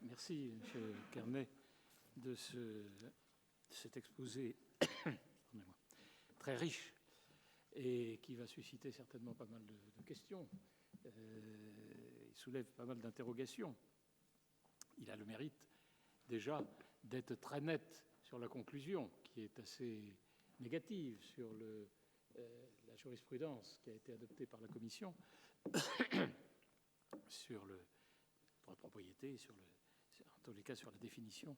Merci, M. Carnet, de cet exposé très riche et qui va susciter certainement pas mal de questions. Il soulève pas mal d'interrogations. Il a le mérite déjà d'être très net sur la conclusion, qui est assez négative sur la jurisprudence qui a été adoptée par la Commission sur la propriété, en tous les cas sur la définition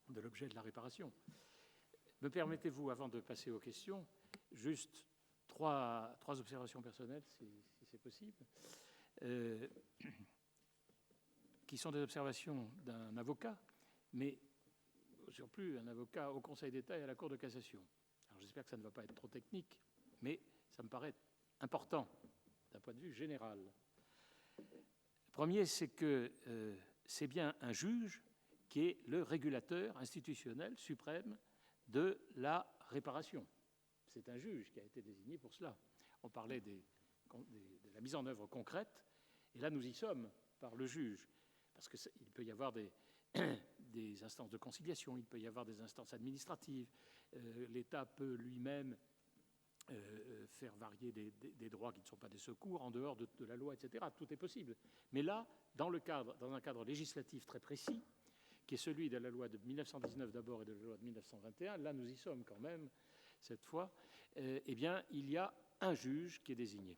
de l'objet de la réparation. Me permettez-vous, avant de passer aux questions, juste trois observations personnelles, si c'est possible, qui sont des observations d'un avocat, mais au surplus un avocat au Conseil d'État et à la Cour de cassation. Alors j'espère que ça ne va pas être trop technique, mais ça me paraît important d'un point de vue général. Le premier, c'est que c'est bien un juge qui est le régulateur institutionnel suprême de la réparation. C'est un juge qui a été désigné pour cela. On parlait de la mise en œuvre concrète, et là nous y sommes par le juge, parce qu'il peut y avoir des instances de conciliation, il peut y avoir des instances administratives, l'État peut lui-même faire varier des droits qui ne sont pas des secours en dehors de la loi, etc. Tout est possible. Mais là, dans un cadre législatif très précis, qui est celui de la loi de 1919 d'abord et de la loi de 1921, là nous y sommes quand même, cette fois, eh bien, il y a un juge qui est désigné.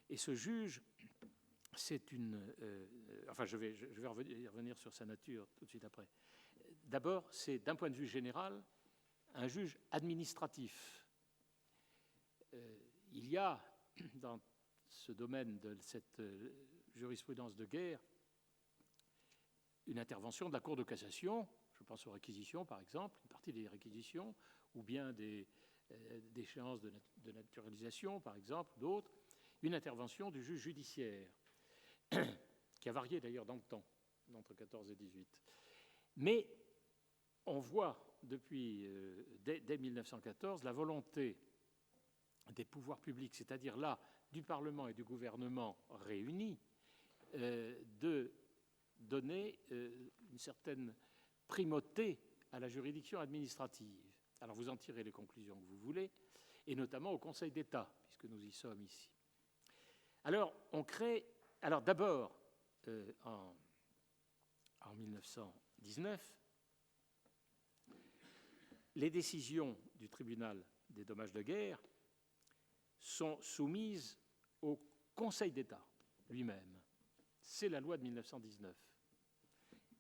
Et ce juge, c'est enfin, je vais revenir sur sa nature tout de suite après. D'abord, c'est d'un point de vue général, un juge administratif. Il y a, dans ce domaine de cette jurisprudence de guerre, une intervention de la Cour de cassation, je pense aux réquisitions par exemple, une partie des réquisitions, ou bien des échéances de naturalisation par exemple, d'autres, une intervention du juge judiciaire, qui a varié d'ailleurs dans le temps, entre 14 et 18. Mais on voit depuis, dès 1914, la volonté des pouvoirs publics, c'est-à-dire là, du Parlement et du gouvernement réunis, de donner une certaine primauté à la juridiction administrative. Alors vous en tirez les conclusions que vous voulez, et notamment au Conseil d'État, puisque nous y sommes ici. Alors on crée, alors d'abord en 1919, les décisions du tribunal des dommages de guerre sont soumises au Conseil d'État lui-même. C'est la loi de 1919.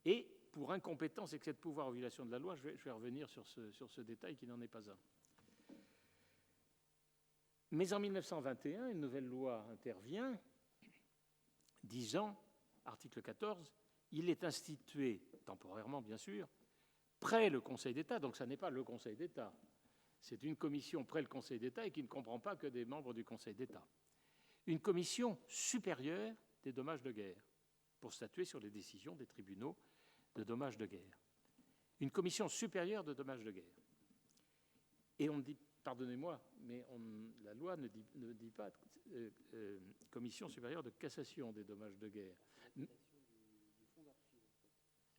Et pour incompétence, excès de pouvoir ou violation de la loi, je vais revenir sur ce détail qui n'en est pas un. Mais en 1921, une nouvelle loi intervient, disant, article 14, il est institué, temporairement bien sûr, près le Conseil d'État, donc ça n'est pas le Conseil d'État, c'est une commission près le Conseil d'État et qui ne comprend pas que des membres du Conseil d'État. Une commission supérieure des dommages de guerre pour statuer sur les décisions des tribunaux de dommages de guerre. Une commission supérieure de dommages de guerre. Et on dit, pardonnez-moi, mais la loi ne dit pas commission supérieure de cassation des dommages de guerre.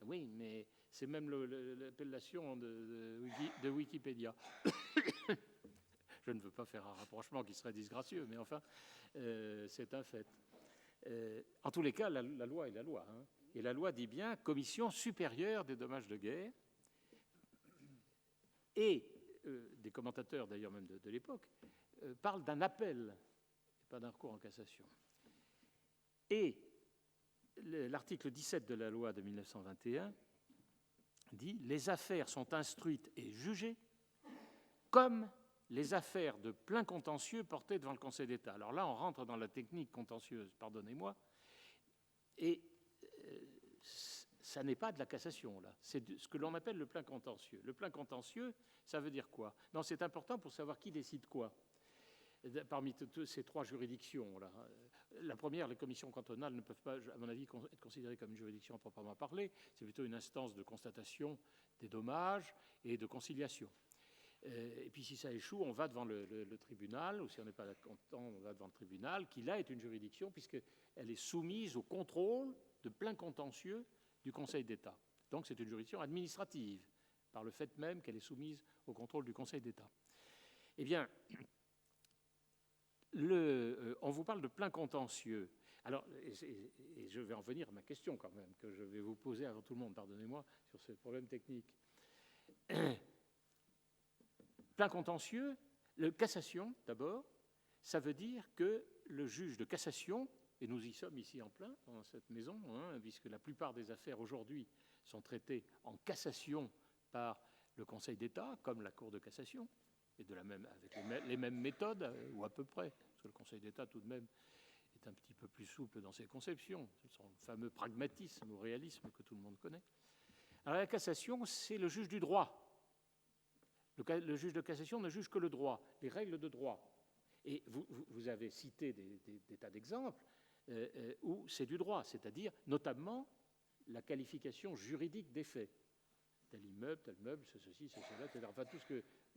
Oui, mais c'est même l'appellation de Wikipédia. Je ne veux pas faire un rapprochement qui serait disgracieux, mais enfin, c'est un fait. En tous les cas, la loi est la loi. Hein. Et la loi dit bien commission supérieure des dommages de guerre. Et des commentateurs, d'ailleurs même de l'époque, parlent d'un appel, pas d'un recours en cassation. Et l'article 17 de la loi de 1921 dit « Les affaires sont instruites et jugées comme les affaires de plein contentieux portées devant le Conseil d'État. » Alors là, on rentre dans la technique contentieuse, pardonnez-moi, et ça n'est pas de la cassation, là. C'est ce que l'on appelle le plein contentieux. Le plein contentieux, ça veut dire quoi? Non, c'est important pour savoir qui décide quoi. Parmi ces trois juridictions, là, la première, les commissions cantonales ne peuvent pas, à mon avis, être considérées comme une juridiction proprement parlée. C'est plutôt une instance de constatation des dommages et de conciliation. Et puis si ça échoue, on va devant le tribunal, ou si on n'est pas content, on va devant le tribunal, qui là est une juridiction puisqu'elle est soumise au contrôle de plein contentieux du Conseil d'État. Donc c'est une juridiction administrative, par le fait même qu'elle est soumise au contrôle du Conseil d'État. Eh bien, on vous parle de plein contentieux. Alors, et je vais en venir à ma question quand même, que je vais vous poser avant tout le monde, pardonnez-moi, sur ce problème technique. Plein contentieux, le cassation d'abord, ça veut dire que le juge de cassation, et nous y sommes ici en plein dans cette maison, puisque la plupart des affaires aujourd'hui sont traitées en cassation par le Conseil d'État, comme la Cour de cassation, et avec les mêmes méthodes, ou à peu près, parce que le Conseil d'État tout de même est un petit peu plus souple dans ses conceptions, c'est son fameux pragmatisme ou réalisme que tout le monde connaît. Alors la cassation, c'est le juge du droit. Le juge de cassation ne juge que le droit, les règles de droit. Et vous avez cité des tas d'exemples où c'est du droit, c'est-à-dire notamment la qualification juridique des faits. Tel immeuble, tel meuble, c'est ceci, c'est cela, etc. Enfin,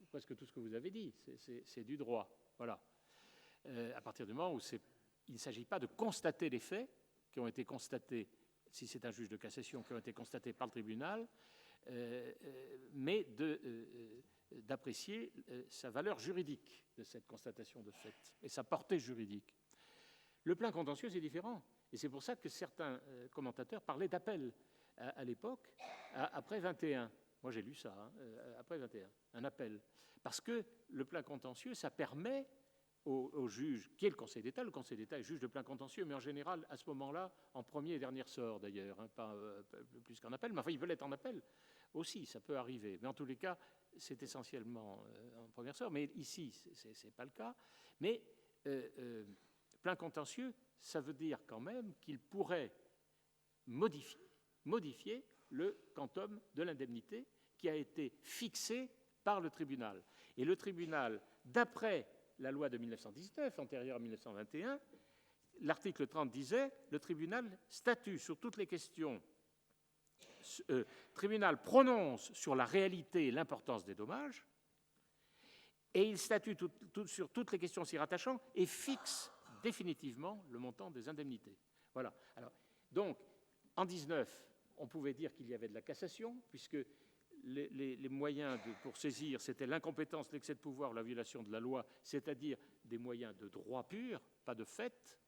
presque tout ce que vous avez dit, c'est du droit. Voilà. À partir du moment où il ne s'agit pas de constater les faits qui ont été constatés, si c'est un juge de cassation, qui ont été constatés par le tribunal, mais d'apprécier sa valeur juridique de cette constatation de fait et sa portée juridique. Le plein contentieux, c'est différent. Et c'est pour ça que certains commentateurs parlaient d'appel à l'époque, après 21. Moi, j'ai lu ça, après 21, un appel. Parce que le plein contentieux, ça permet au juge, qui est le Conseil d'État est juge de plein contentieux, mais en général, à ce moment-là, en premier et dernier ressort d'ailleurs, pas plus qu'en appel, mais enfin, il veut être en appel aussi, ça peut arriver. Mais en tous les cas, c'est essentiellement en premier ressort, mais ici, ce n'est pas le cas. Mais plein contentieux, ça veut dire quand même qu'il pourrait modifier le quantum de l'indemnité qui a été fixé par le tribunal. Et le tribunal, d'après la loi de 1919, antérieure à 1921, l'article 30 disait « Le tribunal statue sur toutes les questions, tribunal prononce sur la réalité et l'importance des dommages, et il statue sur toutes les questions s'y rattachant et fixe définitivement le montant des indemnités. » Voilà. Alors, donc, en 19, on pouvait dire qu'il y avait de la cassation, puisque les moyens pour saisir, c'était l'incompétence, l'excès de pouvoir, la violation de la loi, c'est-à-dire des moyens de droit pur, pas de fait.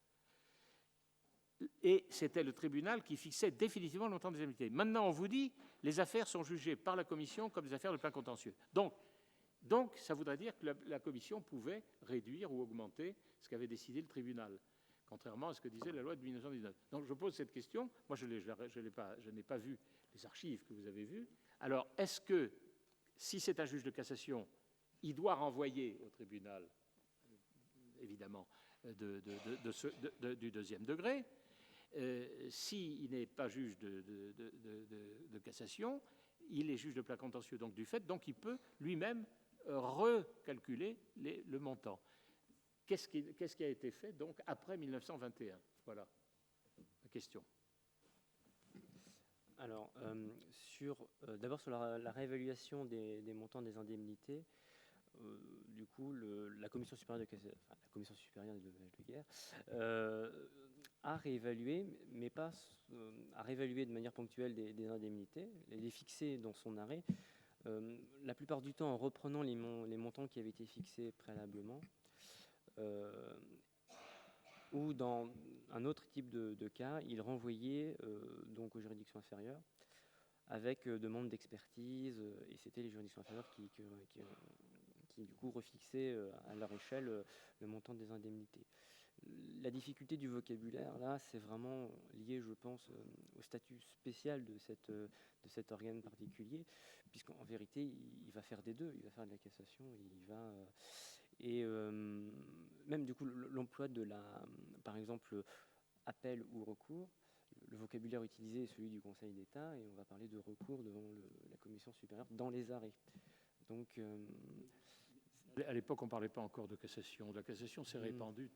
Et c'était le tribunal qui fixait définitivement le montant des indemnités. Maintenant, on vous dit, les affaires sont jugées par la commission comme des affaires de plein contentieux. Donc ça voudrait dire que la commission pouvait réduire ou augmenter ce qu'avait décidé le tribunal, contrairement à ce que disait la loi de 1919. Donc je pose cette question. Moi, je n'ai pas vu les archives que vous avez vues. Alors, est-ce que, si c'est un juge de cassation, il doit renvoyer au tribunal, évidemment, du deuxième degré? S'il n'est pas juge de cassation, il est juge de plein contentieux, donc du fait, donc il peut lui-même recalculer le montant. Qu'est-ce qui a été fait donc après 1921? Voilà la question. Alors, d'abord sur la réévaluation des montants des indemnités, du coup, la Commission supérieure la Commission supérieure des dommages de guerre a réévalué, mais pas a réévalué de manière ponctuelle des indemnités, les fixer dans son arrêt, la plupart du temps en reprenant les montants qui avaient été fixés préalablement, ou dans un autre type de cas, il renvoyait donc aux juridictions inférieures avec demande d'expertise, et c'était les juridictions inférieures qui du coup refixaient à leur échelle le montant des indemnités. La difficulté du vocabulaire, là, c'est vraiment lié, je pense, au statut spécial de cet organe particulier, puisqu'en vérité, il va faire des deux, il va faire de la cassation, même du coup, l'emploi par exemple, appel ou recours, le vocabulaire utilisé est celui du Conseil d'État, et on va parler de recours devant la Commission supérieure dans les arrêts. Donc, à l'époque, on ne parlait pas encore de cassation. La cassation s'est répandue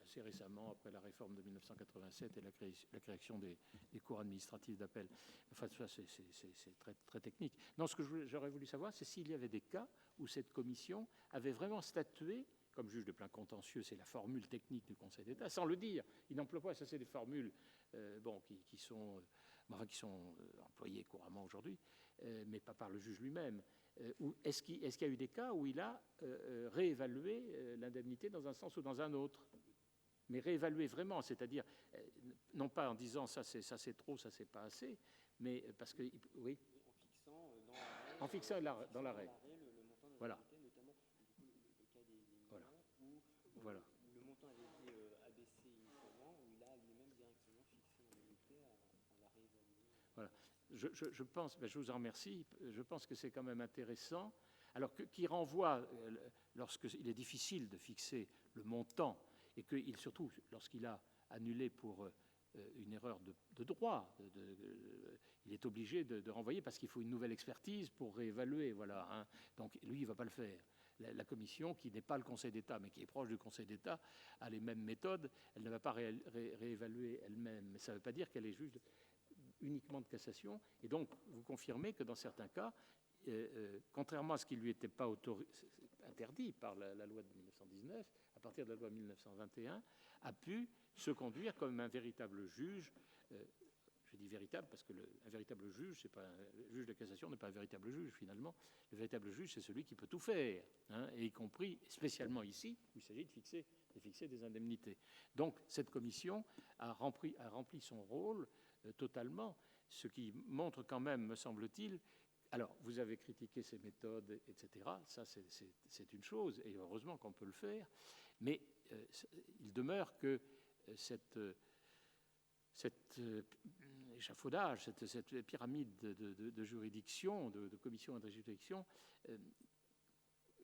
assez récemment, après la réforme de 1987 et la création des cours administratifs d'appel. Enfin, ça, c'est très, très technique. Non, ce que j'aurais voulu savoir, c'est s'il y avait des cas où cette commission avait vraiment statué comme juge de plein contentieux, c'est la formule technique du Conseil d'État, sans le dire. Il n'emploie pas, ça c'est des formules qui sont employées couramment aujourd'hui, mais pas par le juge lui-même. Est-ce qu'il y a eu des cas où il a réévalué l'indemnité dans un sens ou dans un autre? Mais réévaluer vraiment, c'est-à-dire non pas en disant ça c'est trop, ça c'est pas assez, mais parce que oui, en fixant dans l'arrêt, voilà, voilà. Où le montant avait été abaissé initialement, où il a lui-même directement fixé l'indemnité à la réévaluer. Voilà. Je pense, je vous en remercie, je pense que c'est quand même intéressant. Alors qui renvoie, lorsqu'il est difficile de fixer le montant, et surtout lorsqu'il a annulé pour une erreur de droit, il est obligé de renvoyer parce qu'il faut une nouvelle expertise pour réévaluer. Voilà, hein. Donc lui, il ne va pas le faire. La commission, qui n'est pas le Conseil d'État, mais qui est proche du Conseil d'État, a les mêmes méthodes. Elle ne va pas réévaluer elle-même. Mais ça ne veut pas dire qu'elle est juge uniquement de cassation. Et donc, vous confirmez que dans certains cas, contrairement à ce qui ne lui était pas interdit par la loi de 1919, à partir de la loi de 1921, a pu se conduire comme un véritable juge. Je dis véritable parce que un véritable juge, le juge de cassation n'est pas un véritable juge finalement. Le véritable juge, c'est celui qui peut tout faire, hein, et y compris, spécialement ici, où il s'agit de fixer des indemnités. Donc cette commission a rempli son rôle totalement, ce qui montre quand même, me semble-t-il. Alors, vous avez critiqué ces méthodes, etc. Ça, c'est une chose, et heureusement qu'on peut le faire. Mais il demeure que cet échafaudage, cette pyramide de juridiction, de commission et de juridiction,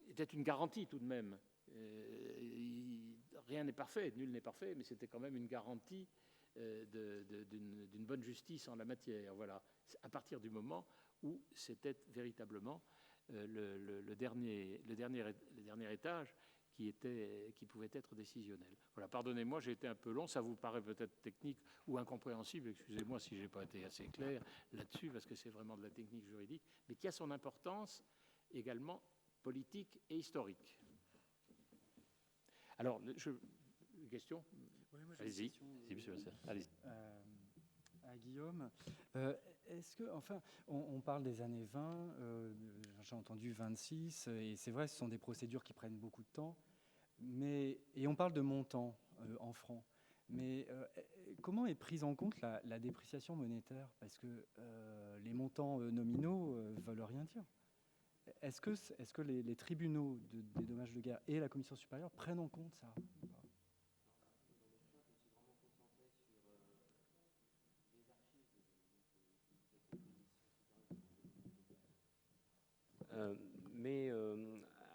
était une garantie tout de même. Rien n'est parfait, nul n'est parfait, mais c'était quand même une garantie d'une bonne justice en la matière. Voilà. À partir du moment où c'était véritablement le dernier étage qui pouvait être décisionnel. Voilà, pardonnez-moi, j'ai été un peu long, ça vous paraît peut-être technique ou incompréhensible, excusez-moi si je n'ai pas été assez clair là-dessus, parce que c'est vraiment de la technique juridique, mais qui a son importance également politique et historique. Alors, une question ? Oui, moi, allez-y. Si, monsieur Vasseur. Allez-y. À Guillaume, est-ce que, enfin, on parle des années 20, j'ai entendu 26, et c'est vrai, ce sont des procédures qui prennent beaucoup de temps, et on parle de montants en francs. Mais comment est prise en compte la dépréciation monétaire? Parce que les montants nominaux ne veulent rien dire. Est-ce que les tribunaux des dommages de guerre et la commission supérieure prennent en compte ça?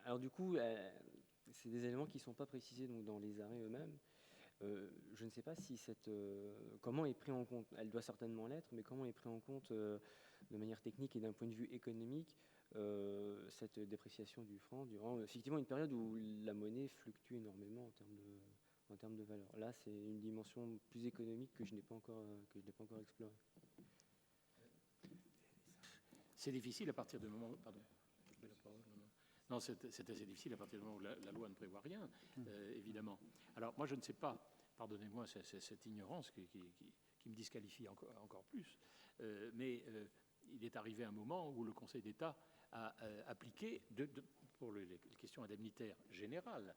Alors du coup, c'est des éléments qui ne sont pas précisés donc, dans les arrêts eux-mêmes. Je ne sais pas si comment est pris en compte, elle doit certainement l'être, mais comment est pris en compte de manière technique et d'un point de vue économique cette dépréciation du franc durant effectivement une période où la monnaie fluctue énormément en termes de valeur. Là, c'est une dimension plus économique que je n'ai pas encore explorée. C'est difficile à partir du moment... Pardon. Non, c'est assez difficile à partir du moment où la loi ne prévoit rien, évidemment. Alors, moi, je ne sais pas, pardonnez-moi, c'est cette ignorance qui me disqualifie encore plus, mais il est arrivé un moment où le Conseil d'État a appliqué, pour les questions indemnitaires générales,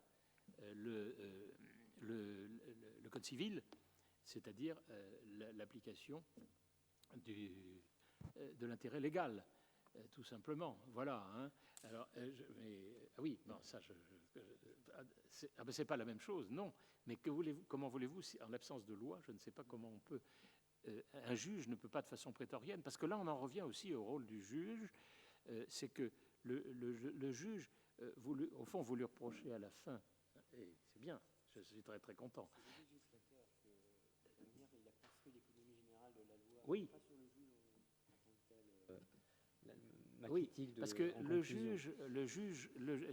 le Code civil, c'est-à-dire l'application de l'intérêt légal. Tout simplement, voilà. Hein. Alors, oui, non, ça, c'est pas la même chose, non. Mais comment voulez-vous, en l'absence de loi, je ne sais pas comment on peut. Un juge ne peut pas de façon prétorienne, parce que là, on en revient aussi au rôle du juge. C'est que le juge, au fond, vous lui reprochez à la fin, et c'est bien. Je suis très très content. Oui. Oui, parce que le juge,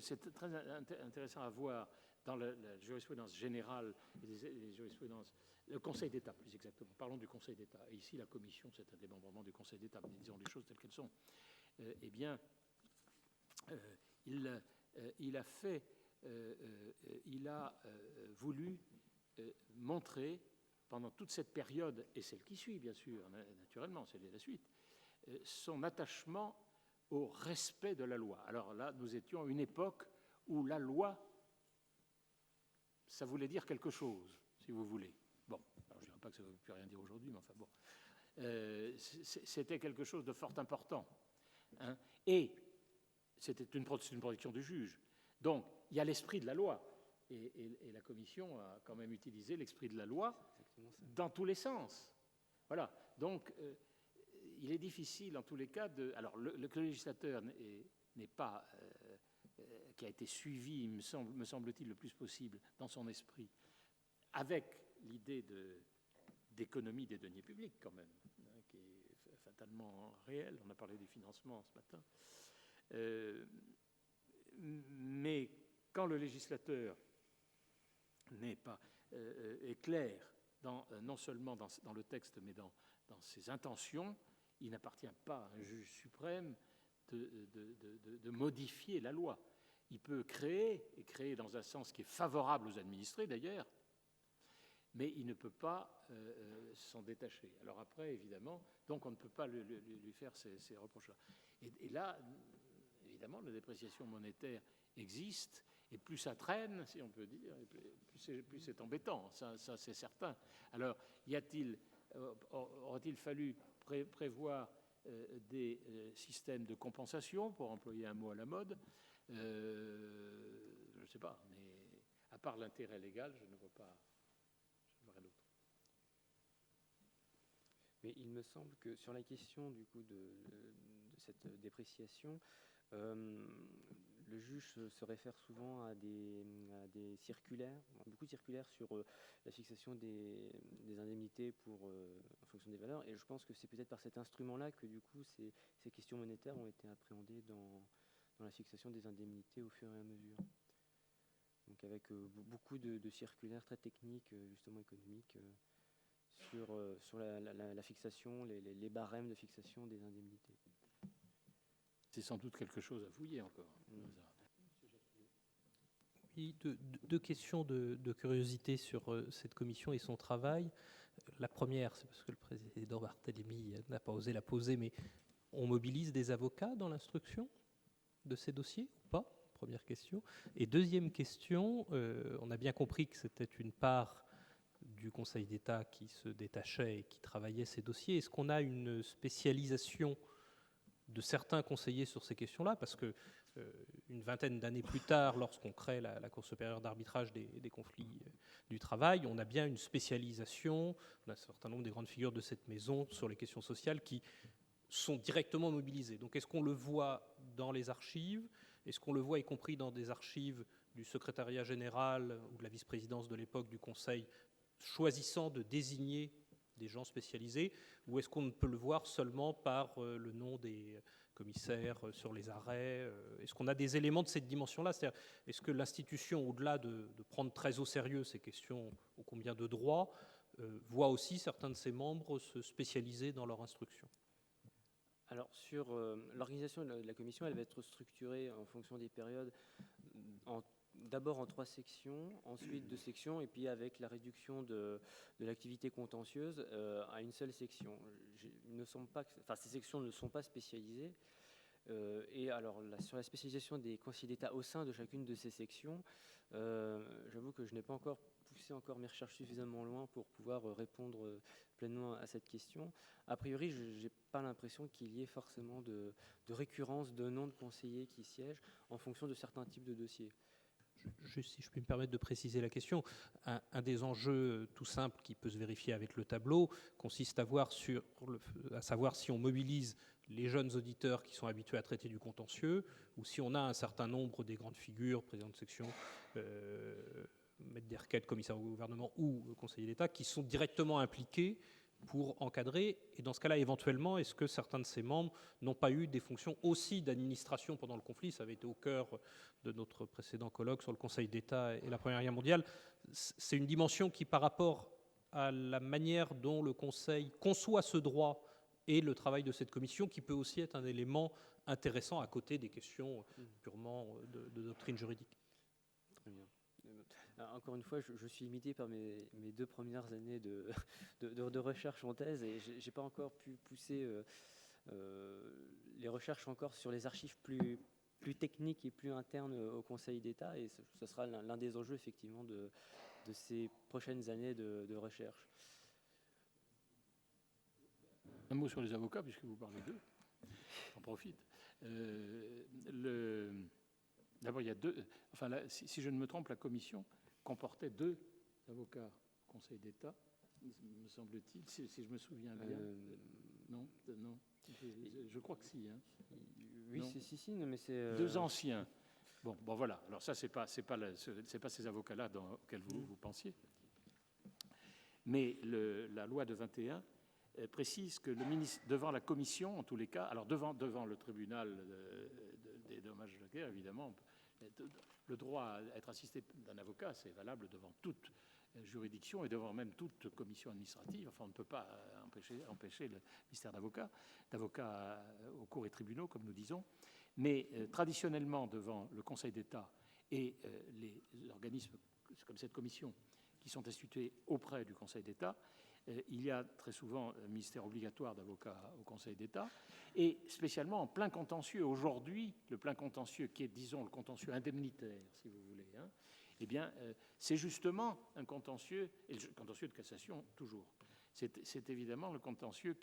c'est très intéressant à voir dans la jurisprudence générale et les jurisprudences, le Conseil d'État plus exactement, parlons du Conseil d'État, et ici la Commission, c'est un démembrement du Conseil d'État, mais disons les choses telles qu'elles sont, eh bien, il a fait il a voulu montrer pendant toute cette période, et celle qui suit bien sûr, naturellement, c'est la suite, son attachement au respect de la loi. Alors là, nous étions à une époque où la loi, ça voulait dire quelque chose, si vous voulez. Bon, alors je ne dirais pas que ça ne veut plus rien dire aujourd'hui, mais enfin bon. C'était quelque chose de fort important. Hein, et c'était une protection du juge. Donc, il y a l'esprit de la loi. Et la Commission a quand même utilisé l'esprit de la loi dans tous les sens. Voilà. Donc, il est difficile, en tous les cas, de... Alors, le législateur n'est pas... qui a été suivi, me semble-t-il, le plus possible dans son esprit, avec l'idée d'économie des deniers publics, quand même, hein, qui est fatalement réelle. On a parlé des financements ce matin. Mais quand le législateur est clair, non seulement dans le texte, mais dans ses intentions, il n'appartient pas à un juge suprême de modifier la loi. Il peut créer dans un sens qui est favorable aux administrés d'ailleurs, mais il ne peut pas s'en détacher. Alors après, évidemment, donc on ne peut pas lui faire ces reproches-là. Et là, évidemment, la dépréciation monétaire existe, et plus ça traîne, si on peut dire, plus c'est embêtant, ça c'est certain. Alors, aurait-il fallu prévoir des systèmes de compensation, pour employer un mot à la mode? Je ne sais pas, mais à part l'intérêt légal, je ne vois pas rien d'autre. Mais il me semble que sur la question du coup de cette dépréciation, le juge se réfère souvent à des circulaires, beaucoup de circulaires sur la fixation des indemnités en fonction des valeurs. Et je pense que c'est peut-être par cet instrument-là que du coup ces questions monétaires ont été appréhendées dans la fixation des indemnités au fur et à mesure. Donc avec beaucoup de circulaires très techniques, justement économiques, sur la fixation, les barèmes de fixation des indemnités. C'est sans doute quelque chose à fouiller encore. Oui, deux questions de curiosité sur cette commission et son travail. La première, c'est parce que le président Barthélémy n'a pas osé la poser, mais on mobilise des avocats dans l'instruction de ces dossiers ou pas? Première question. Et deuxième question, on a bien compris que c'était une part du Conseil d'État qui se détachait et qui travaillait ces dossiers. Est-ce qu'on a une spécialisation de certains conseillers sur ces questions-là? Parce que une vingtaine d'années plus tard, lorsqu'on crée la Cour supérieure d'arbitrage des conflits du travail, on a bien une spécialisation, on a un certain nombre des grandes figures de cette maison sur les questions sociales qui sont directement mobilisées. Donc est-ce qu'on le voit dans les archives? Est-ce qu'on le voit y compris dans des archives du secrétariat général ou de la vice-présidence de l'époque du Conseil, choisissant de désigner des gens spécialisés, ou est-ce qu'on ne peut le voir seulement par le nom des commissaires sur les arrêts? Est-ce qu'on a des éléments de cette dimension-là? C'est-à-dire, est-ce que l'institution, au-delà de prendre très au sérieux ces questions ô combien de droit, voit aussi certains de ses membres se spécialiser dans leur instruction? Alors, sur l'organisation de la commission, elle va être structurée en fonction des périodes, d'abord en 3 sections, ensuite 2 sections, et puis avec la réduction de l'activité contentieuse à une seule section. Ces sections ne sont pas spécialisées. Et alors, sur la spécialisation des conseillers d'État au sein de chacune de ces sections, j'avoue que je n'ai pas encore poussé mes recherches suffisamment loin pour pouvoir répondre pleinement à cette question. A priori, je n'ai pas l'impression qu'il y ait forcément de récurrence de noms de conseillers qui siègent en fonction de certains types de dossiers. Juste si je puis me permettre de préciser la question, un des enjeux tout simples qui peut se vérifier avec le tableau consiste à savoir si on mobilise les jeunes auditeurs qui sont habitués à traiter du contentieux ou si on a un certain nombre des grandes figures, président de section, maître des requêtes, commissaire au gouvernement ou conseiller d'État, qui sont directement impliqués pour encadrer. Et dans ce cas-là, éventuellement, est-ce que certains de ces membres n'ont pas eu des fonctions aussi d'administration pendant le conflit? Ça avait été au cœur de notre précédent colloque sur le Conseil d'État et la Première Guerre mondiale. C'est une dimension qui, par rapport à la manière dont le Conseil conçoit ce droit et le travail de cette commission, qui peut aussi être un élément intéressant à côté des questions purement de doctrine juridique. Très bien. Encore une fois, je suis limité par mes 2 premières années de recherche en thèse et je n'ai pas encore pu pousser les recherches encore sur les archives plus techniques et plus internes au Conseil d'État, et ce sera l'un des enjeux effectivement de ces prochaines années de recherche. Un mot sur les avocats, puisque vous parlez d'eux. J'en profite. D'abord, il y a deux. Enfin, là, si je ne me trompe, la commission comportait 2 avocats au Conseil d'État, me semble-t-il, si je me souviens bien. Non. Je crois que si. Hein. Oui, si, non, mais c'est 2 anciens. Bon, voilà. Alors ça, c'est pas ces avocats-là auxquels vous pensiez. Mais la loi de 21 précise que le ministre, devant la commission, en tous les cas, alors devant le tribunal des dommages de guerre, évidemment, le droit à être assisté d'un avocat, c'est valable devant toute juridiction et devant même toute commission administrative. Enfin, on ne peut pas empêcher le ministère d'avocats aux cours et tribunaux, comme nous disons. Mais traditionnellement, devant le Conseil d'État et les organismes comme cette commission qui sont institués auprès du Conseil d'État, il y a très souvent un ministère obligatoire d'avocats au Conseil d'État, et spécialement en plein contentieux. Aujourd'hui, le plein contentieux qui est, disons, le contentieux indemnitaire, si vous voulez, hein, eh bien, c'est justement un contentieux, et le contentieux de cassation toujours. C'est évidemment le contentieux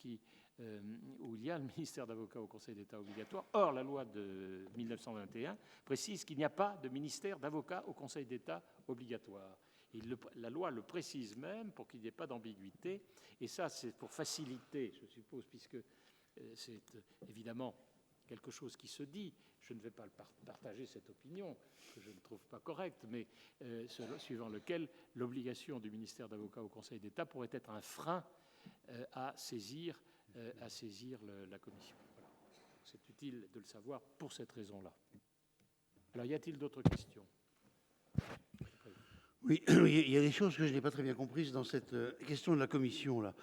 où il y a le ministère d'avocats au Conseil d'État obligatoire. Or, la loi de 1921 précise qu'il n'y a pas de ministère d'avocats au Conseil d'État obligatoire. La loi le précise même pour qu'il n'y ait pas d'ambiguïté. Et ça, c'est pour faciliter, je suppose, puisque c'est évidemment quelque chose qui se dit. Je ne vais pas partager cette opinion, que je ne trouve pas correcte, mais suivant lequel l'obligation du ministère d'avocats au Conseil d'État pourrait être un frein à saisir la commission. Voilà. C'est utile de le savoir pour cette raison-là. Alors, y a-t-il d'autres questions ? Oui, il y a des choses que je n'ai pas très bien comprises dans cette question de la commission, là.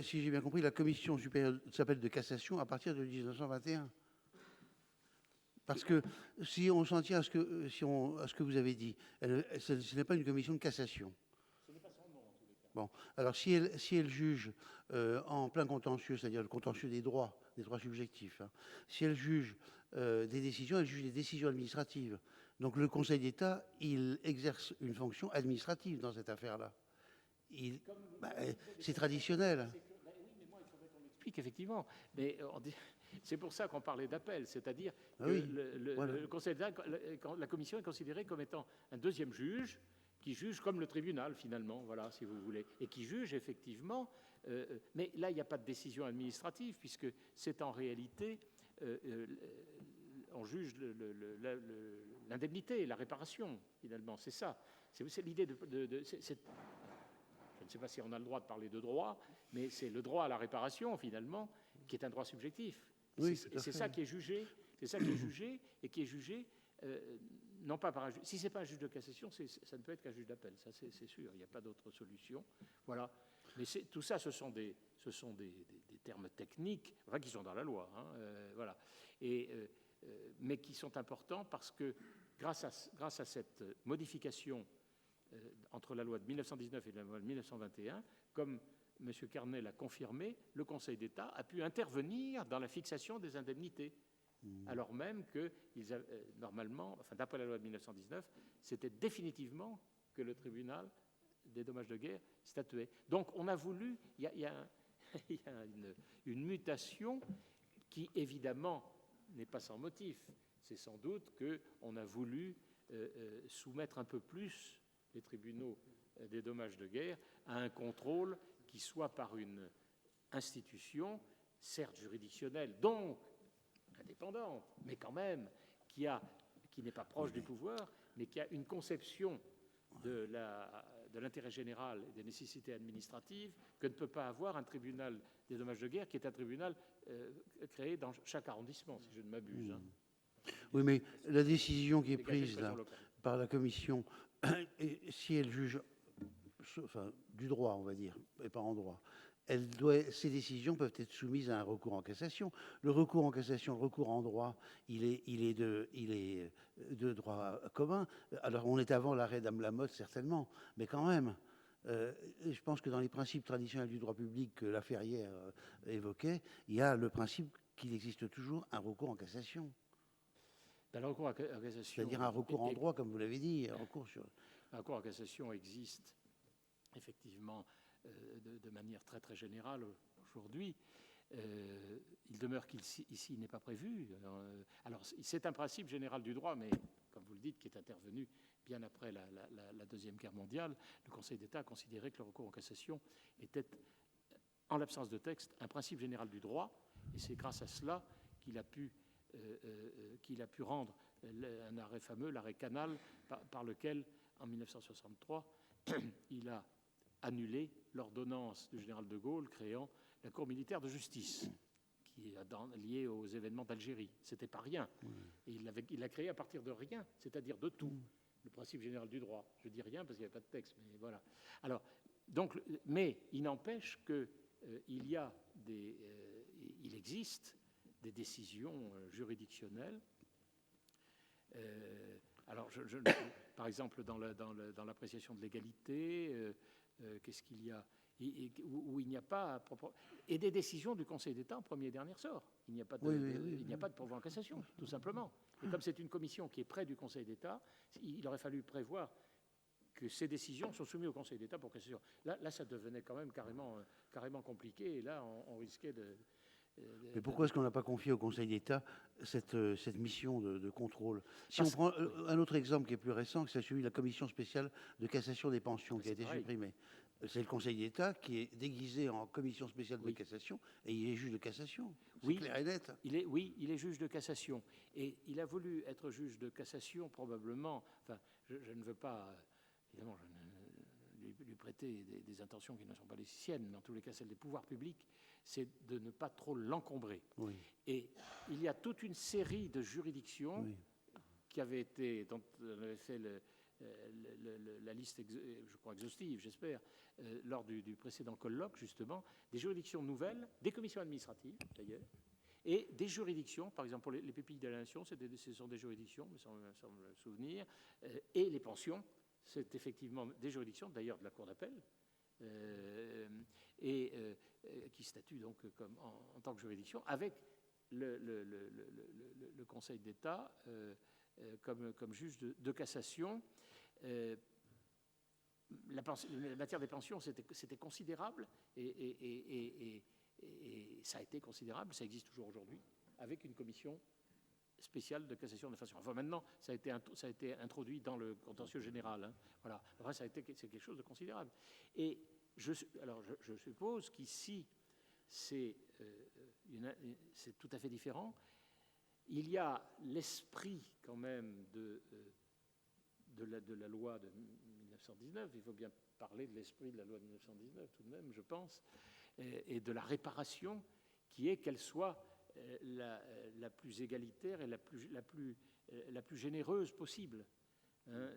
Si j'ai bien compris, la commission supérieure s'appelle de cassation à partir de 1921. Parce que si on s'en tient à ce que vous avez dit, ce n'est pas une commission de cassation. Ce n'est pas son nom, en tous les cas. Bon, alors si elle juge en plein contentieux, c'est-à-dire le contentieux des droits subjectifs, hein, si elle juge des décisions, elle juge des décisions administratives. Donc le Conseil d'État, il exerce une fonction administrative dans cette affaire-là. C'est traditionnel. Oui, mais moi, il faudrait qu'on m'explique, effectivement. Mais c'est pour ça qu'on parlait d'appel, c'est-à-dire que voilà. le Conseil d'État, la commission est considérée comme étant un deuxième juge qui juge comme le tribunal, finalement, voilà, si vous voulez, et qui juge effectivement. Mais là, il n'y a pas de décision administrative, puisque c'est en réalité... on juge l'indemnité, la réparation, finalement. C'est ça. C'est l'idée je ne sais pas si on a le droit de parler de droit, mais c'est le droit à la réparation, finalement, qui est un droit subjectif. Oui, c'est ça qui est jugé. C'est ça qui est jugé, et qui est jugé, non pas par un juge. Si ce n'est pas un juge de cassation, ça ne peut être qu'un juge d'appel. Ça, c'est sûr. Il n'y a pas d'autre solution. Voilà. Mais tout ça, ce sont des termes techniques, enfin, qui sont dans la loi. Hein, voilà. Mais qui sont importants parce que grâce à cette modification entre la loi de 1919 et la loi de 1921, comme M. Carnet l'a confirmé, le Conseil d'État a pu intervenir dans la fixation des indemnités, alors même que normalement, enfin, d'après la loi de 1919, c'était définitivement que le tribunal des dommages de guerre statuait. Donc on a voulu, il y a une mutation qui évidemment n'est pas sans motif. C'est sans doute qu'on a voulu soumettre un peu plus les tribunaux des dommages de guerre à un contrôle qui soit par une institution, certes juridictionnelle, donc indépendante, mais quand même qui n'est pas proche du pouvoir, mais qui a une conception de l'intérêt général et des nécessités administratives que ne peut pas avoir un tribunal des dommages de guerre, qui est un tribunal créé dans chaque arrondissement, si je ne m'abuse. Hein. Oui, mais la décision qui est prise là, par la commission, et si elle juge du droit, on va dire, et pas en droit, ces décisions peuvent être soumises à un recours en cassation. Le recours en cassation, le recours en droit, il est de droit commun. Alors, on est avant l'arrêt d'Ame Lamotte, certainement, mais quand même, je pense que dans les principes traditionnels du droit public que la Ferrière évoquait, il y a le principe qu'il existe toujours un recours en cassation. Ben, le recours en cassation... C'est-à-dire un recours en droit, comme vous l'avez dit, un recours en cassation existe effectivement de manière très très générale aujourd'hui. Il demeure qu'ici n'est pas prévu. Alors c'est un principe général du droit, mais comme vous le dites, qui est intervenu bien après la Deuxième Guerre mondiale. Le Conseil d'État a considéré que le recours en cassation était, en l'absence de texte, un principe général du droit, et c'est grâce à cela qu'il a pu rendre un arrêt fameux, l'arrêt Canal, par lequel, en 1963, il a annulé l'ordonnance du général de Gaulle créant la Cour militaire de justice, qui est liée aux événements d'Algérie. C'était pas rien. Et il l'a créé à partir de rien, c'est-à-dire de tout. Le principe général du droit. Je dis rien parce qu'il n'y a pas de texte, mais voilà. Alors, donc, mais il n'empêche que il existe des décisions juridictionnelles. Alors, par exemple, dans l'appréciation de l'égalité, qu'est-ce qu'il y a où il n'y a pas... Et des décisions du Conseil d'État en premier et dernier ressort. Il n'y a pas de pourvoi en cassation, tout simplement. Et comme c'est une commission qui est près du Conseil d'État, il aurait fallu prévoir que ces décisions sont soumises au Conseil d'État pour cassation. Là, ça devenait quand même carrément compliqué, et là, on risquait de... Mais pourquoi est-ce qu'on n'a pas confié au Conseil d'État cette mission de contrôle? Si on prend un autre exemple qui est plus récent, c'est celui de la commission spéciale de cassation des pensions qui a été supprimée. C'est le Conseil d'État qui est déguisé en commission spéciale de cassation, et il est juge de cassation. C'est clair et net. Il est juge de cassation. Et il a voulu être juge de cassation probablement... Enfin, je ne veux pas... Évidemment, je ne lui prêter des intentions qui ne sont pas les siennes, mais en tous les cas, celles des pouvoirs publics, c'est de ne pas trop l'encombrer. Et il y a toute une série de juridictions qui avaient été... dont on avait fait la liste, je crois, exhaustive, j'espère, lors du précédent colloque, justement, des juridictions nouvelles, des commissions administratives, d'ailleurs, et des juridictions, par exemple, pour les pupilles de la nation, ce sont des juridictions, me semble souvenir, et les pensions, c'est effectivement des juridictions, d'ailleurs de la Cour d'appel, qui statue donc en tant que juridiction, avec le Conseil d'État comme juge de cassation. La matière des pensions, c'était considérable, et ça a été considérable, ça existe toujours aujourd'hui, avec une commission spéciale de cassation de façon. Enfin, maintenant, ça a été introduit dans le contentieux général. Hein. Voilà. Enfin, c'est quelque chose de considérable. Et je suppose qu'ici, c'est tout à fait différent. Il y a l'esprit, quand même, de la loi de 1919. Il faut bien parler de l'esprit de la loi de 1919, tout de même, je pense, et de la réparation, qui est qu'elle soit la plus égalitaire et la plus généreuse possible. Hein,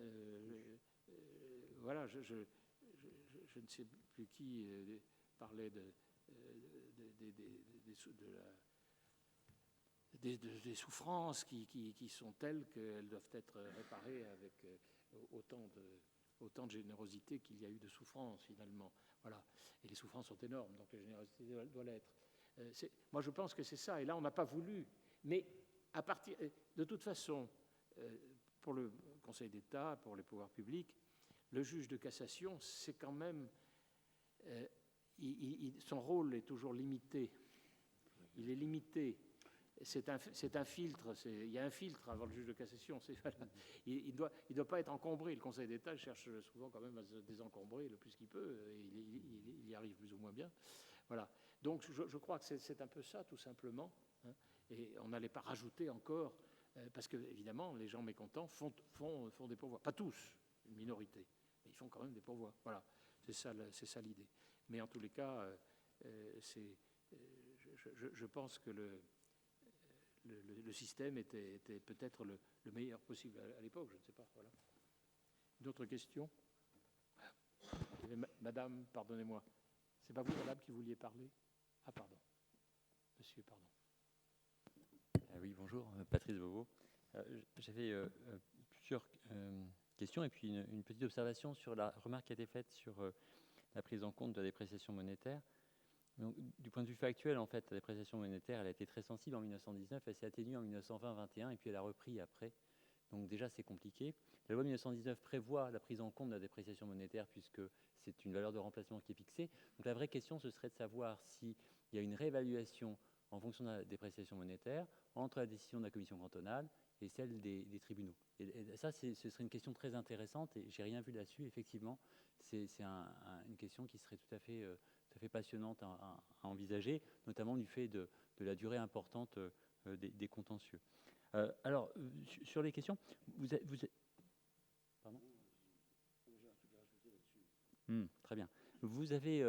voilà, je ne sais plus qui parlait des souffrances qui sont telles qu'elles doivent être réparées avec autant de générosité qu'il y a eu de souffrances, finalement. Voilà. Et les souffrances sont énormes, donc la générosité doit l'être. Moi, je pense que c'est ça. Et là, on n'a pas voulu. Mais de toute façon, pour le Conseil d'État, pour les pouvoirs publics, le juge de cassation, c'est quand même... son rôle est toujours limité. Il est limité. C'est un filtre. Il y a un filtre avant le juge de cassation. Voilà. Il doit pas être encombré. Le Conseil d'État cherche souvent quand même à se désencombrer le plus qu'il peut. Et il y arrive plus ou moins bien. Voilà. Donc je crois que c'est un peu ça, tout simplement. Hein. Et on n'allait pas rajouter encore, parce que évidemment, les gens mécontents font des pourvois. Pas tous, une minorité, mais ils font quand même des pourvois. Voilà. C'est ça l'idée. Mais en tous les cas, je pense que le système était peut-être le meilleur possible à l'époque, je ne sais pas. Voilà. D'autres questions? Madame, pardonnez-moi. C'est pas vous, madame, qui vouliez parler? Ah, pardon. Monsieur, pardon. Oui, bonjour, Patrice Beauvau. J'avais plusieurs questions et puis une petite observation sur la remarque qui a été faite sur la prise en compte de la dépréciation monétaire. Donc, du point de vue factuel, en fait, la dépréciation monétaire, elle a été très sensible en 1919, elle s'est atténuée en 1920-21 et puis elle a repris après. Donc déjà, c'est compliqué. La loi 1919 prévoit la prise en compte de la dépréciation monétaire puisque c'est une valeur de remplacement qui est fixée. Donc la vraie question, ce serait de savoir s'il y a une réévaluation en fonction de la dépréciation monétaire entre la décision de la commission cantonale et celle des tribunaux. Et ça, ce serait une question très intéressante et j'ai rien vu là-dessus. Effectivement, c'est une question qui serait tout à fait passionnante à envisager, notamment du fait de la durée importante des contentieux. Alors, sur les questions, pardon ? Très bien. Vous avez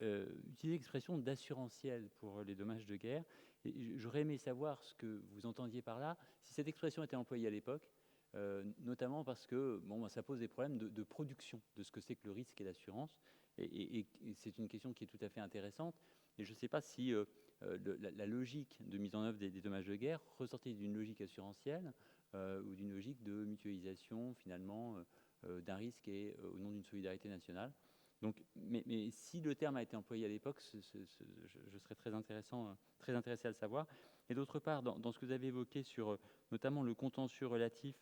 utilisé l'expression d'assurantiel pour les dommages de guerre. J'aurais aimé savoir ce que vous entendiez par là, si cette expression était employée à l'époque, notamment parce que ça pose des problèmes de production de ce que c'est que le risque et l'assurance. Et c'est une question qui est tout à fait intéressante. Et je ne sais pas si la logique de mise en œuvre des dommages de guerre ressortait d'une logique assurantielle ou d'une logique de mutualisation, finalement, d'un risque et au nom d'une solidarité nationale. Donc, mais si le terme a été employé à l'époque, je serais très intéressé à le savoir. Et d'autre part, dans ce que vous avez évoqué sur notamment le contentieux relatif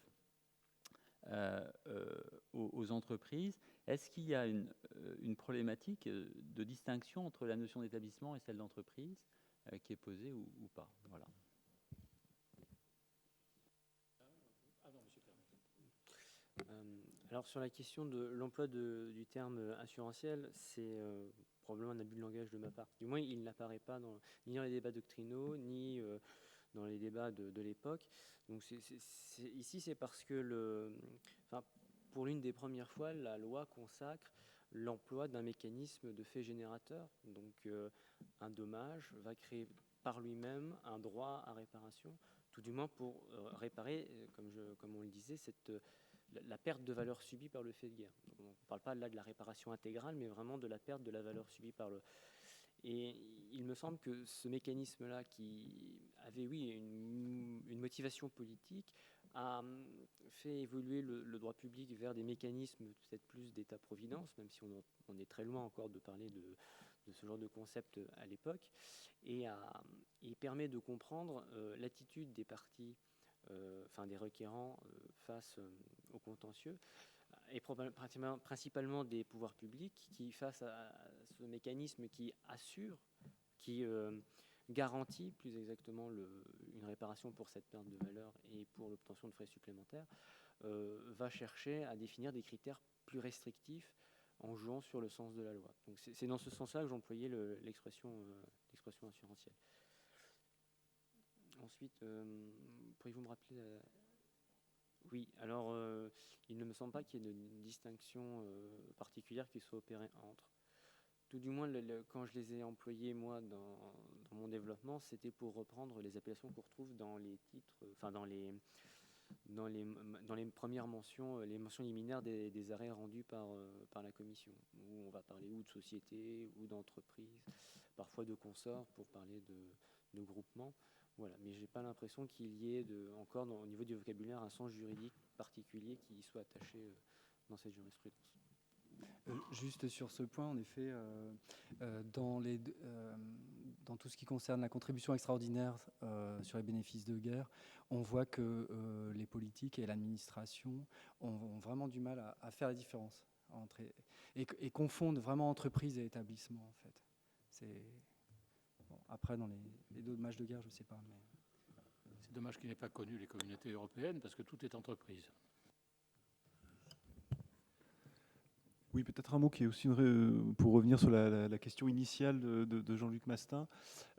aux entreprises, est-ce qu'il y a une problématique de distinction entre la notion d'établissement et celle d'entreprise qui est posée ou pas? Voilà. Alors sur la question de l'emploi du terme assurantiel, c'est probablement un abus de langage de ma part. Du moins, il n'apparaît pas ni dans les débats doctrinaux, ni dans les débats de l'époque. Donc ici, c'est parce que pour l'une des premières fois, la loi consacre l'emploi d'un mécanisme de fait générateur. Donc un dommage va créer par lui-même un droit à réparation, tout du moins pour réparer, comme on le disait, la perte de valeur subie par le fait de guerre. On ne parle pas là de la réparation intégrale, mais vraiment de la perte de la valeur subie par le... Et il me semble que ce mécanisme-là, qui avait, oui, une motivation politique, a fait évoluer le droit public vers des mécanismes peut-être plus d'État-providence, même si on est très loin encore de parler de ce genre de concept à l'époque, et permet de comprendre l'attitude des parties, des requérants face au contentieux, et principalement des pouvoirs publics qui, face à ce mécanisme qui assure, qui garantit plus exactement une réparation pour cette perte de valeur et pour l'obtention de frais supplémentaires, va chercher à définir des critères plus restrictifs en jouant sur le sens de la loi. Donc c'est dans ce sens-là que j'employais l'expression assurantielle. Ensuite, pourriez-vous me rappeler Oui, alors il ne me semble pas qu'il y ait une distinction particulière qui soit opérée entre. Tout du moins, quand je les ai employés, moi, dans mon développement, c'était pour reprendre les appellations qu'on retrouve dans les titres, dans les premières mentions, les mentions liminaires des arrêts rendus par la commission, où on va parler ou de société, ou d'entreprise, parfois de consorts, pour parler de groupement. Voilà, mais je n'ai pas l'impression qu'il y ait encore, au niveau du vocabulaire, un sens juridique particulier qui soit attaché dans cette jurisprudence. Juste sur ce point, en effet, dans tout ce qui concerne la contribution extraordinaire sur les bénéfices de guerre, on voit que les politiques et l'administration ont vraiment du mal à faire la différence et confondent vraiment entreprise et établissement, en fait. Après, dans les dommages de guerre, je ne sais pas. Mais... C'est dommage qu'il n'ait pas connu les communautés européennes, parce que tout est entreprise. Oui, peut-être un mot qui est aussi pour revenir sur la question initiale de Jean-Luc Mastin.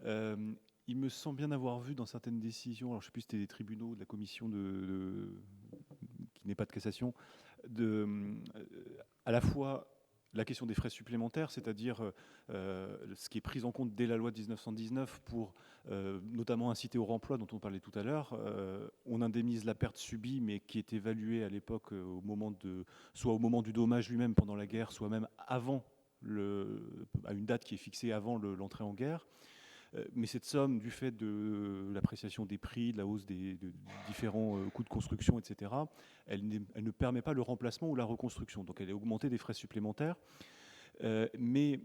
Il me semble bien avoir vu dans certaines décisions, alors je ne sais plus si c'était des tribunaux, de la commission qui n'est pas de cassation, à la fois la question des frais supplémentaires, c'est-à-dire ce qui est pris en compte dès la loi de 1919 pour notamment inciter au remploi dont on parlait tout à l'heure. On indemnise la perte subie, mais qui est évaluée à l'époque soit au moment du dommage lui-même pendant la guerre, soit même avant à une date qui est fixée avant l'entrée en guerre. Mais cette somme, du fait de l'appréciation des prix, de la hausse des différents coûts de construction, etc., elle ne permet pas le remplacement ou la reconstruction. Donc elle est augmentée des frais supplémentaires. Mais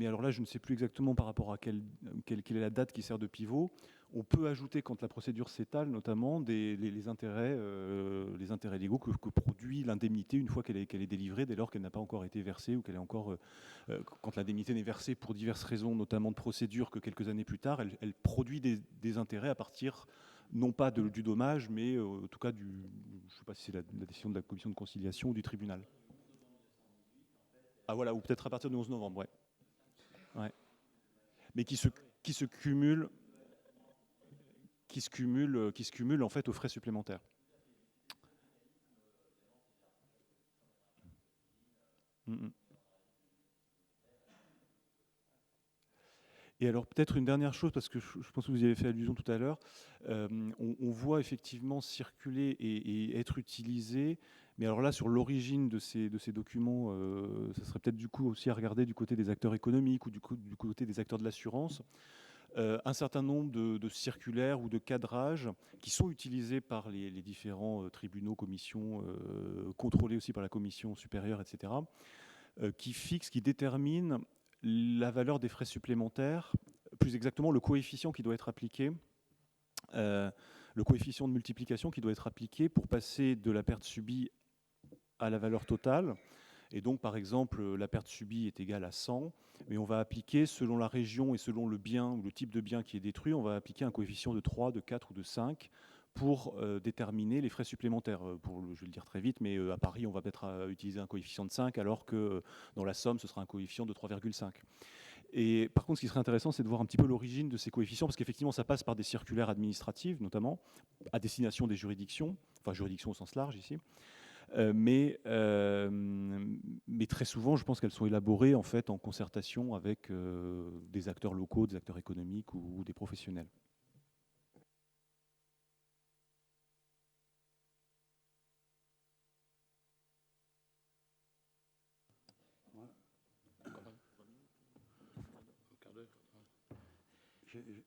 alors là, je ne sais plus exactement par rapport à quelle est la date qui sert de pivot. On peut ajouter, quand la procédure s'étale, notamment les intérêts légaux que produit l'indemnité une fois qu'elle est délivrée, dès lors qu'elle n'a pas encore été versée ou qu'elle est encore, quand l'indemnité n'est versée pour diverses raisons, notamment de procédure, que quelques années plus tard, elle produit des intérêts à partir non pas du dommage, mais en tout cas je ne sais pas si c'est la décision de la commission de conciliation ou du tribunal. Ah voilà, ou peut-être à partir du 11 novembre, ouais. Ouais. Mais qui se cumulent en fait aux frais supplémentaires. Et alors peut-être une dernière chose, parce que je pense que vous y avez fait allusion tout à l'heure, on voit effectivement circuler et être utilisé, mais alors là sur l'origine de ces documents, ça serait peut-être du coup aussi à regarder du côté des acteurs économiques ou du côté des acteurs de l'assurance, un certain nombre de circulaires ou de cadrages qui sont utilisés par les différents tribunaux, commissions, contrôlés aussi par la commission supérieure, etc., qui déterminent la valeur des frais supplémentaires, plus exactement le coefficient qui doit être appliqué, le coefficient de multiplication qui doit être appliqué pour passer de la perte subie à la valeur totale. Et donc, par exemple, la perte subie est égale à 100, mais on va appliquer, selon la région et selon le bien ou le type de bien qui est détruit, on va appliquer un coefficient de 3, de 4 ou de 5 pour déterminer les frais supplémentaires. Je vais le dire très vite, mais à Paris, on va peut-être utiliser un coefficient de 5, alors que dans la Somme, ce sera un coefficient de 3,5. Et par contre, ce qui serait intéressant, c'est de voir un petit peu l'origine de ces coefficients, parce qu'effectivement, ça passe par des circulaires administratives, notamment, à destination des juridictions, enfin juridictions au sens large ici. Mais très souvent, je pense qu'elles sont élaborées en fait en concertation avec des acteurs locaux, des acteurs économiques ou des professionnels.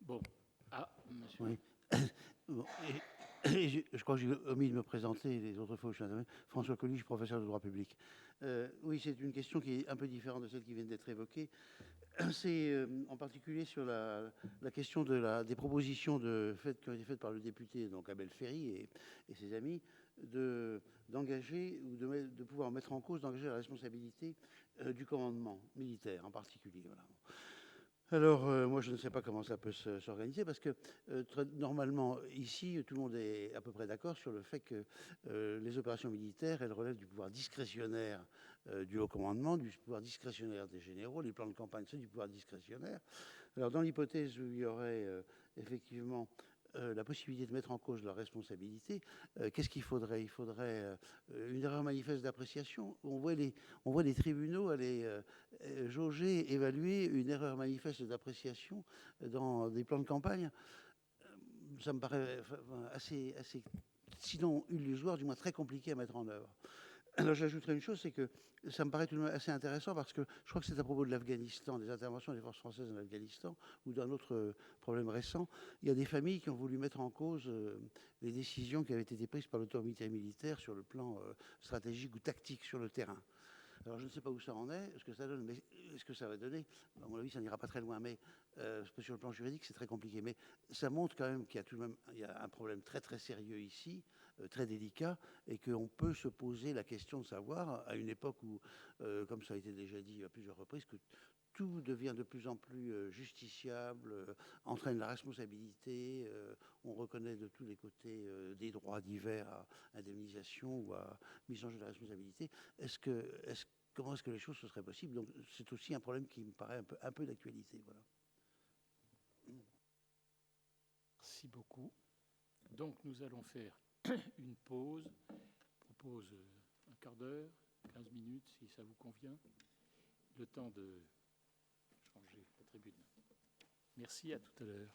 Bon. Ah, monsieur. Oui. Bon, et je crois que j'ai omis de me présenter les autres fois où je suis intervenu. François Collige, professeur de droit public. Oui, c'est une question qui est un peu différente de celle qui vient d'être évoquée. C'est en particulier sur la question des propositions qui ont été faites par le député donc Abel Ferry et ses amis d'engager ou de pouvoir mettre en cause, d'engager la responsabilité du commandement militaire en particulier. Voilà. Alors, moi, je ne sais pas comment ça peut s'organiser parce que normalement, ici, tout le monde est à peu près d'accord sur le fait que les opérations militaires, elles relèvent du pouvoir discrétionnaire du haut commandement, du pouvoir discrétionnaire des généraux. Les plans de campagne, c'est du pouvoir discrétionnaire. Alors, dans l'hypothèse où il y aurait effectivement la possibilité de mettre en cause leur responsabilité, qu'est-ce qu'il faudrait ? Il faudrait une erreur manifeste d'appréciation. On voit les tribunaux aller jauger, évaluer une erreur manifeste d'appréciation dans des plans de campagne. Ça me paraît assez, sinon illusoire, du moins très compliqué à mettre en œuvre. Alors j'ajouterais une chose, c'est que ça me paraît tout de même assez intéressant parce que je crois que c'est à propos de l'Afghanistan, des interventions des forces françaises en Afghanistan ou d'un autre problème récent. Il y a des familles qui ont voulu mettre en cause les décisions qui avaient été prises par l'autorité militaire sur le plan stratégique ou tactique sur le terrain. Alors je ne sais pas où ça en est, ce que ça donne, mais ce que ça va donner, à mon avis, ça n'ira pas très loin, mais sur le plan juridique, c'est très compliqué. Mais ça montre quand même qu'il y a tout de même un problème très très sérieux ici, très délicat, et qu'on peut se poser la question de savoir, à une époque où, comme ça a été déjà dit à plusieurs reprises, que tout devient de plus en plus justiciable, entraîne la responsabilité, on reconnaît de tous les côtés des droits divers à indemnisation ou à mise en jeu de la responsabilité. Comment est-ce que les choses ce seraient possibles? Donc c'est aussi un problème qui me paraît un peu d'actualité. Voilà. Merci beaucoup. Donc nous allons faire une pause. Je propose un quart d'heure, 15 minutes si ça vous convient. Le temps de changer la tribune. Merci, à tout à l'heure.